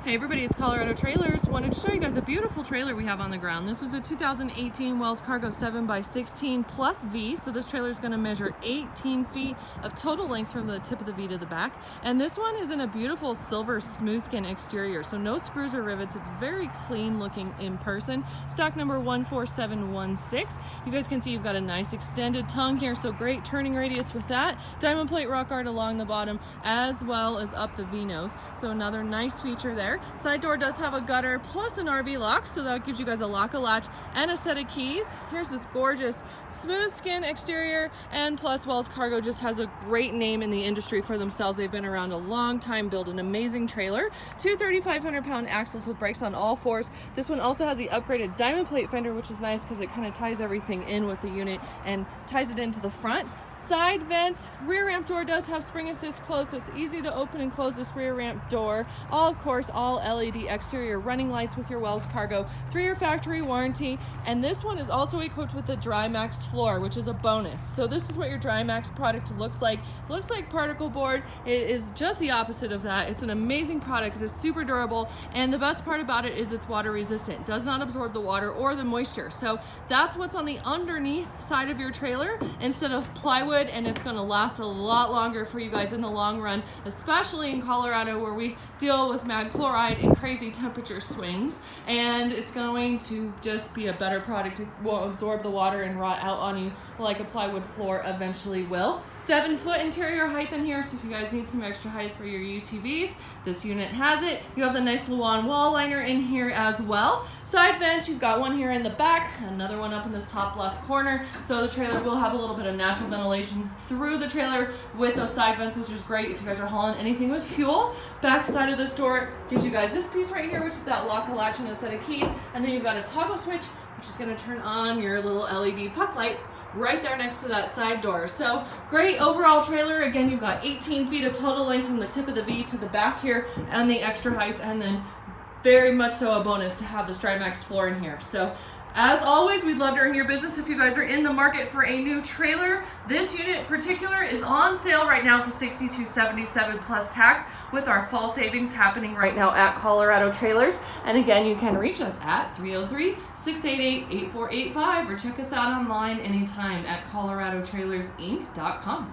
Hey everybody, it's Colorado Trailers. Wanted to show you guys a beautiful trailer we have on the ground. This is a 2018 Wells Cargo 7x16+V. So this trailer is going to measure 18 feet of total length from the tip of the V to the back. And this one is in a beautiful silver smooth skin exterior. So no screws or rivets. It's very clean looking in person. Stock number 14716. You guys can see you've got a nice extended tongue here. So great turning radius with that. Diamond plate rock art along the bottom as well as up the V nose. So another nice feature there. Side door does have a gutter plus an RV lock, so that gives you guys a lock-a-latch and a set of keys. Here's this gorgeous smooth skin exterior, and plus Wells Cargo just has a great name in the industry for themselves. They've been around a long time, build an amazing trailer. Two 3,500-pound axles with brakes on all fours. This one also has the upgraded diamond plate fender, which is nice because it kind of ties everything in with the unit and ties it into the front. Side vents, rear ramp door does have spring assist close, so it's easy to open and close this rear ramp door. Of course, all LED exterior running lights with your Wells Cargo 3-year factory warranty. And this one is also equipped with the DryMax floor, which is a bonus. So this is what your DryMax product looks like. Looks like particle board. It is just the opposite of that. It's an amazing product. It is super durable, and the best part about it is it's water resistant. It does not absorb the water or the moisture. So that's what's on the underneath side of your trailer instead of plywood, and it's going to last a lot longer for you guys in the long run, especially in Colorado where we deal with mag chloride and crazy temperature swings. And it's going to just be a better product. It won't absorb the water and rot out on you like a plywood floor eventually will. 7-foot interior height in here, so if you guys need some extra height for your UTVs, this unit has it. You have the nice Luan wall liner in here as well. Side vents, you've got one here in the back, another one up in this top left corner. So the trailer will have a little bit of natural ventilation through the trailer with those side vents, which is great if you guys are hauling anything with fuel. Back side of this door gives you guys this piece right here, which is that lock-a-latch and a set of keys. And then you've got a toggle switch, which is going to turn on your little LED puck light right there next to that side door. So great overall trailer. Again, you've got 18 feet of total length from the tip of the V to the back here and the extra height, and then very much so a bonus to have this DryMax floor in here. So as always, we'd love to earn your business if you guys are in the market for a new trailer. This unit in particular is on sale right now for $62.77 plus tax, with our fall savings happening right now at Colorado Trailers. And again, you can reach us at 303-688-8485 or check us out online anytime at coloradotrailersinc.com.